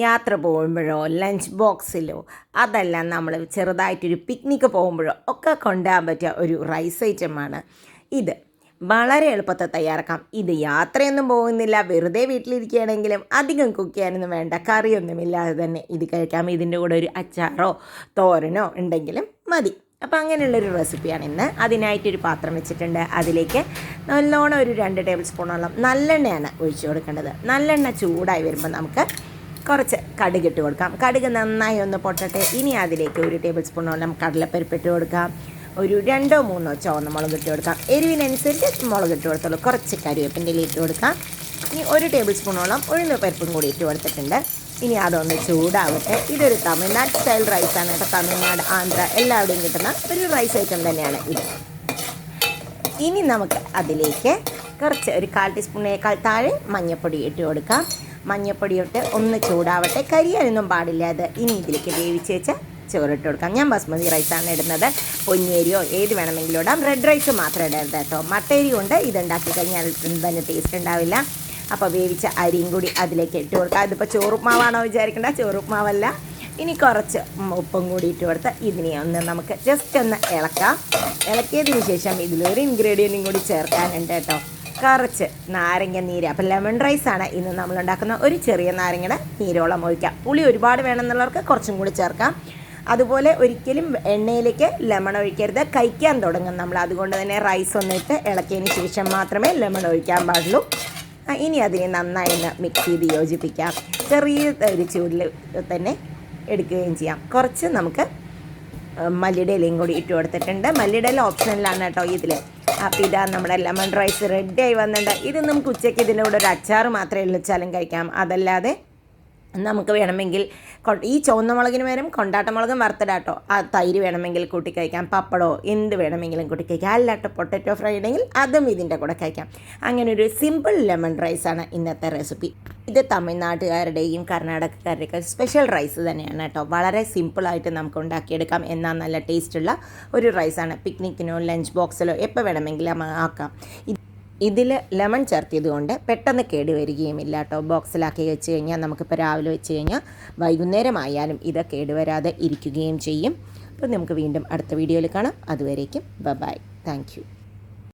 യാത്ര പോകുമ്പോഴോ ലഞ്ച് ബോക്സിലോ അതെല്ലാം നമ്മൾ ചെറുതായിട്ടൊരു പിക്നിക്ക് പോകുമ്പോഴോ ഒക്കെ കൊണ്ടുപോകാൻ പറ്റിയ ഒരു റൈസ് ഐറ്റമാണ് ഇത്. വളരെ എളുപ്പത്തിൽ തയ്യാറാക്കാം. ഇത് യാത്രയൊന്നും പോകുന്നില്ല, വെറുതെ വീട്ടിലിരിക്കുകയാണെങ്കിലും അധികം കുക്ക് ചെയ്യാനൊന്നും വേണ്ട, കറിയൊന്നുമില്ലാതെ തന്നെ ഇത് കഴിക്കാം. ഇതിൻ്റെ കൂടെ ഒരു അച്ചാറോ തോരനോ ഉണ്ടെങ്കിലും മതി. അപ്പോൾ അങ്ങനെയുള്ളൊരു റെസിപ്പിയാണ് ഇന്ന്. അതിനായിട്ടൊരു പാത്രം വെച്ചിട്ടുണ്ട്. അതിലേക്ക് നല്ലോണം ഒരു 2 ടേബിൾ സ്പൂണോളം നല്ലെണ്ണയാണ് ഒഴിച്ചു കൊടുക്കേണ്ടത്. നല്ലെണ്ണ ചൂടായി വരുമ്പോൾ നമുക്ക് കുറച്ച് കടുക് ഇട്ട് കൊടുക്കാം. കടുക് നന്നായി ഒന്ന് പൊട്ടട്ടെ. ഇനി അതിലേക്ക് 1 ടേബിൾ സ്പൂണോളം കടലപ്പരിപ്പിട്ട് കൊടുക്കാം. ഒരു 2-3 ചുവന്ന മുളക് ഇട്ട് കൊടുക്കാം. എരിവിനനുസരിച്ച് മുളക് ഇട്ട് കൊടുത്തോളൂ. കുറച്ച് കറിവേപ്പിൻ്റെ ഇല ഇട്ട് കൊടുക്കാം. ഇനി 1 ടേബിൾ സ്പൂണോളം ഉഴുന്ന് പരിപ്പും കൂടി ഇട്ട് കൊടുത്തിട്ടുണ്ട്. ഇനി അതൊന്ന് ചൂടാവട്ടെ. ഇതൊരു തമിഴ്നാട് സ്റ്റൈൽ റൈസാണ് കേട്ടോ. തമിഴ്നാട്, ആന്ധ്ര എല്ലാവിടെയും കിട്ടുന്ന ഒരു റൈസ് ഐറ്റം തന്നെയാണ് ഇത്. ഇനി നമുക്ക് അതിലേക്ക് കുറച്ച് ഒരു 1/4 ടീസ്പൂണിനേക്കാൾ താഴെ മഞ്ഞൾപ്പൊടി ഇട്ട് കൊടുക്കാം. മഞ്ഞൾപ്പൊടി ഇട്ട് ഒന്ന് ചൂടാവട്ടെ. കരിയാനൊന്നും പാടില്ല അത്. ഇനി ഇതിലേക്ക് വേവിച്ച് വെച്ച ചോറിട്ട് കൊടുക്കാം. ഞാൻ ബസ്മതി റൈസാണ് ഇടുന്നത്. പൊന്നിയരിയോ ഏത് വേണമെങ്കിലും ഇടാം. റെഡ് റൈസ് മാത്രം ഇടരുത് കേട്ടോ. മട്ടരി കൊണ്ട് ഇതുണ്ടാക്കി കഴിഞ്ഞാൽ തന്നെ ടേസ്റ്റ് ഉണ്ടാവില്ല. അപ്പോൾ വേവിച്ച അരിയും കൂടി അതിലേക്ക് ഇട്ട് കൊടുക്കുക. അതിപ്പോൾ ചോറുപ്മാവാണോ വിചാരിക്കേണ്ട, ചോറുപ്മാവല്ല. ഇനി കുറച്ച് ഉപ്പും കൂടി ഇട്ട് കൊടുത്ത് ഇതിനെ ഒന്ന് നമുക്ക് ജസ്റ്റ് ഒന്ന് ഇളക്കാം. ഇളക്കിയതിന് ശേഷം ഇതിലൊരു ഇൻഗ്രീഡിയൻറ്റും കൂടി ചേർക്കാനുണ്ട് കേട്ടോ. കുറച്ച് നാരങ്ങ നീര്. അപ്പോൾ ലെമൺ റൈസാണ് ഇന്ന് നമ്മളുണ്ടാക്കുന്ന. ഒരു ചെറിയ നാരങ്ങയുടെ നീരോളം ഒഴിക്കാം. പുളി ഒരുപാട് വേണമെന്നുള്ളവർക്ക് കുറച്ചും കൂടി ചേർക്കാം. അതുപോലെ ഒരിക്കലും എണ്ണയിലേക്ക് ലെമൺ ഒഴിക്കരുത്, കഴിക്കാൻ തുടങ്ങും നമ്മൾ. അതുകൊണ്ട് തന്നെ റൈസ് ഒന്നിട്ട് ഇളക്കിയതിന് ശേഷം മാത്രമേ ലെമൺ ഒഴിക്കാൻ പാടുള്ളൂ. ഇനി അതിനെ നന്നായി ഒന്ന് മിക്സ് ചെയ്ത് യോജിപ്പിക്കാം. ചെറിയ ഒരു ചൂടിൽ തന്നെ എടുക്കുകയും ചെയ്യാം. കുറച്ച് നമുക്ക് മല്ലിയുടെ ഇലയും കൂടി ഇട്ട് കൊടുത്തിട്ടുണ്ട്. മല്ലിയുടെ ഇല ഓപ്ഷനിലാണ് കേട്ടോ ഇതിൽ. അപ്പോൾ ഇതാ നമ്മുടെ ലെമൺ റൈസ് റെഡിയായി വന്നിട്ടുണ്ട്. ഇത് നമുക്ക് ഉച്ചയ്ക്ക് ഇതിൻ്റെ കൂടെ ഒരു അച്ചാർ മാത്രമേ ഉള്ളിച്ചാലും കഴിക്കാം. അതല്ലാതെ നമുക്ക് വേണമെങ്കിൽ ഈ ചുവന്ന മുളകിന് പകരം കൊണ്ടാട്ടമുളകും വറുത്തിടാട്ടോ. ആ തൈര് വേണമെങ്കിൽ കൂട്ടി കഴിക്കാം. പപ്പടോ എന്ത് വേണമെങ്കിലും കൂട്ടി കഴിക്കാം. അല്ലാട്ടോ പൊട്ടറ്റോ ഫ്രൈ ഉണ്ടെങ്കിൽ അതും ഇതിൻ്റെ കൂടെ കഴിക്കാം. അങ്ങനെ ഒരു സിമ്പിൾ ലെമൺ റൈസാണ് ഇന്നത്തെ റെസിപ്പി. ഇത് തമിഴ്നാട്ടുകാരുടെയും കർണാടകക്കാരുടെയൊക്കെ സ്പെഷ്യൽ റൈസ് തന്നെയാണ് കേട്ടോ. വളരെ സിമ്പിളായിട്ട് നമുക്ക് ഉണ്ടാക്കിയെടുക്കാം. എന്നാൽ നല്ല ടേസ്റ്റുള്ള ഒരു റൈസാണ്. പിക്നിക്കിനോ ലഞ്ച് ബോക്സിലോ എപ്പോൾ വേണമെങ്കിലും ആക്കാം. ഇതിൽ ലെമൺ ചേർത്തിയത് കൊണ്ട് പെട്ടെന്ന് കേട് വരികയുമില്ല കേട്ടോ. ബോക്സിലാക്കി വെച്ച് കഴിഞ്ഞാൽ നമുക്കിപ്പോൾ രാവിലെ വെച്ച് കഴിഞ്ഞാൽ വൈകുന്നേരമായാലും ഇത് കേടുവരാതെ ഇരിക്കുകയും ചെയ്യും. അപ്പോൾ നമുക്ക് വീണ്ടും അടുത്ത വീഡിയോയിൽ കാണാം. അതുവരേക്കും ബൈ. Thank you.